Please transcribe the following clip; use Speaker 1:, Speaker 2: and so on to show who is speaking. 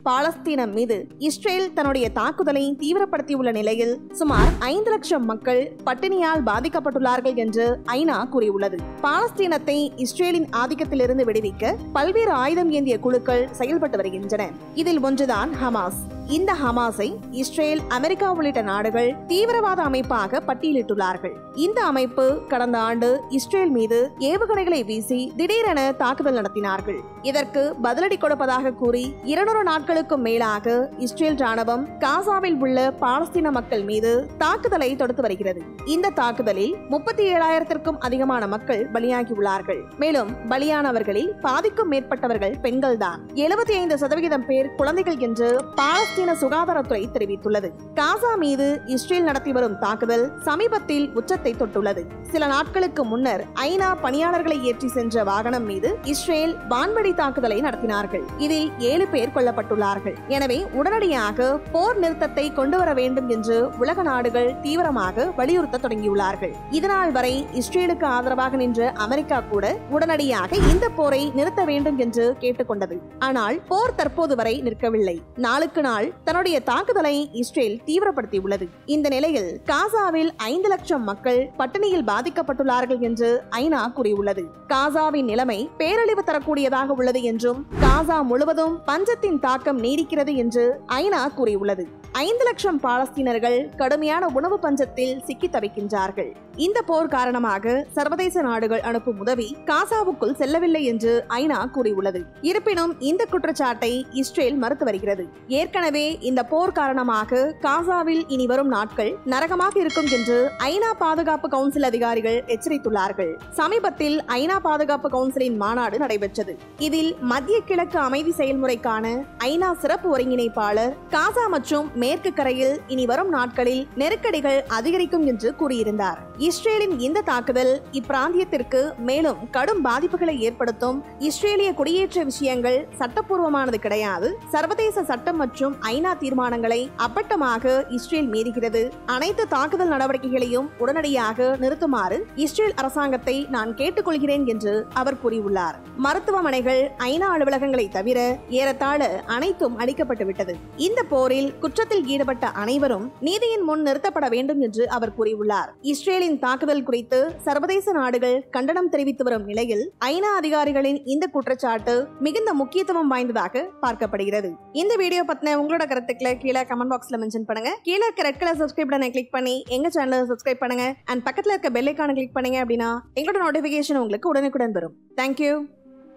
Speaker 1: பாலஸ்தீனம் மீது இஸ்ரேல் தன்னுடைய தாக்குதலை தீவிரப்படுத்தியுள்ள நிலையில் சுமார் 5 லட்சம் மக்கள் பட்டினியால் பாதிக்கப்பட்டுள்ளார்கள் என்று ஐநா கூறியுள்ளது. பாலஸ்தீனத்தை இஸ்ரேலின் ஆதிக்கத்திலிருந்து விடுவிக்க பல்வேறு ஆயுதம் ஏந்திய குழுக்கள் செயல்பட்டு வருகின்றன. இதில் ஒன்றுதான் ஹமாஸ். இந்த ஹமாஸை இஸ்ரேல், அமெரிக்கா உள்ளிட்ட நாடுகள் தீவிரவாத அமைப்பாக பட்டியலிட்டுள்ளார்கள். இந்த அமைப்பு கடந்த ஆண்டு இஸ்ரேல் மீது ஏவுகணைகளை வீசி திடீரென தாக்குதல் நடத்தினார்கள். இதற்கு பதிலடி கொடுப்பதாக கூறி 200 நாட்களுக்கும் மேலாக இஸ்ரேல் ராணுவம் காசாவில் உள்ள பாலஸ்தீன மக்கள் மீது தாக்குதலை தொடுத்து வருகிறது. இந்த தாக்குதலில் 37,000க்கும் அதிகமான மக்கள் பலியாகியுள்ளார்கள். மேலும் பலியானவர்களில் பாதிக்கும் மேற்பட்டவர்கள் பெண்கள்தான். 75% பேர் குழந்தைகள் என்று பாலஸ்தீன சுகாதாரத்துறை தெரிவித்துள்ளது. காசா மீது இஸ்ரேல் நடத்தி வரும் தாக்குதல் சமீபத்தில் உச்சத்தை தொட்டுள்ளது. சில நாட்களுக்கு முன்னர் ஐநா பணியாளர்களை ஏற்றி சென்ற வாகனம் மீது இஸ்ரேல் வான்வெடி தாக்குதலை நடத்தினார்கள். இதில் 7 பேர் கொல்லப்பட்டுள்ளார்கள். எனவே உடனடியாக போர் நிறுத்தத்தை கொண்டு வர வேண்டும் என்று உலக நாடுகள் தீவிரமாக வலியுறுத்த தொடங்கியுள்ளார்கள். இதனால் வரை இஸ்ரேலுக்கு ஆதரவாக நின்ற அமெரிக்கா கூட உடனடியாக இந்த போரை நிறுத்த வேண்டும் என்று கேட்டுக்கொண்டது. ஆனால் போர் தற்போது வரை நிற்கவில்லை. நாளுக்கு நாள் தன்னுடைய தாக்குதலை இஸ்ரேல் தீவிரப்படுத்தியுள்ளது. இந்த நிலையில் காசாவில் 5 லட்சம் மக்கள் பட்டினியில் பாதிக்கப்பட்டுள்ளார்கள் என்று ஐநா கூறியுள்ளது. காசாவின் நிலைமை பேரழிவு தரக்கூடியதாக உள்ளது என்றும் காசா முழுவதும் பஞ்சத்தின் தாக்கம் நீடிக்கிறது என்று ஐநா கூறியுள்ளது. 5 லட்சம் பாலஸ்தீனர்கள் கடுமையான உணவு பஞ்சத்தில் சிக்கி தவிக்கின்றார்கள். இந்த போர் காரணமாக சர்வதேச நாடுகள் அனுப்பும் உதவி காசாவுக்குள் செல்லவில்லை என்று ஐநா கூறியுள்ளது. இருப்பினும் இந்த குற்றச்சாட்டை இஸ்ரேல் மறுத்து வருகிறது. ஏற்கனவே இந்த போர் காரணமாக காசாவில் இனி வரும் நாட்கள் நரகமாக இருக்கும் என்று ஐநா பாதுகாப்பு கவுன்சில் அதிகாரிகள் எச்சரித்துள்ளார்கள். சமீபத்தில் ஐநா பாதுகாப்பு கவுன்சிலின் மாநாடு நடைபெற்றது. இதில் மத்திய கிழக்கு அமைதி செயல்முறைக்கான ஐநா சிறப்பு ஒருங்கிணைப்பாளர் காசா மற்றும் மேற்கு கரையில் இனி வரும் நாட்களில் நெருக்கடிகள் அதிகரிக்கும் என்று கூறியிருந்தார். இஸ்ரேலின் இந்த தாக்குதல் இப்பிராந்தியத்திற்கு மேலும் கடும் பாதிப்புகளை ஏற்படுத்தும். இஸ்ரேலிய குடியேற்ற விஷயங்கள் சட்டப்பூர்வமானது கிடையாது. சர்வதேச சட்டம் மற்றும் ஐநா தீர்மானங்களை அப்பட்டமாக இஸ்ரேல் மீறுகிறது. அனைத்து தாக்குதல் நடவடிக்கைகளையும் உடனடியாக நிறுத்துமாறு இஸ்ரேல் அரசாங்கத்தை நான் கேட்டுக்கொள்கிறேன் என்று அவர் கூறியுள்ளார். மருத்துவமனைகள், ஐநா அலுவலகங்களை தவிர ஏறத்தாழ அனைத்தும் அளிக்கப்பட்டுவிட்டது. இந்த போரில் குற்றத்தில் ஈடுபட்ட அனைவரும் நீதியின் முன் நிறுத்தப்பட வேண்டும் என்று அவர் கூறியுள்ளார். இஸ்ரேலின் தாக்குதல் குறித்து சர்வதேச நாடுகள் கண்டனம் தெரிவித்து வரும் நிலையில் ஐநா அதிகாரிகளின் இந்த குற்றச்சாட்டு மிகுந்த முக்கியத்துவம் வாய்ந்ததாக பார்க்கப்படுகிறது. இந்த வீடியோ பத்தின உங்களோட கருத்துக்களை கீழே கமெண்ட் பாக்ஸ்ல மென்ஷன் பண்ணுங்க. கீழே இருக்க ரெட் கலர் சப்ஸ்கிரைப் பட்டனை கிளிக் பண்ணி எங்க சேனலை சப்ஸ்கிரைப் பண்ணுங்க. அண்ட் பக்கத்துல இருக்க பெல் ஐகானை கிளிக் பண்ணீங்க அப்படின்னா எங்களோட நோட்டிபிகேஷன் உங்களுக்கு உடனுக்குடன் வரும். தேங்க்யூ.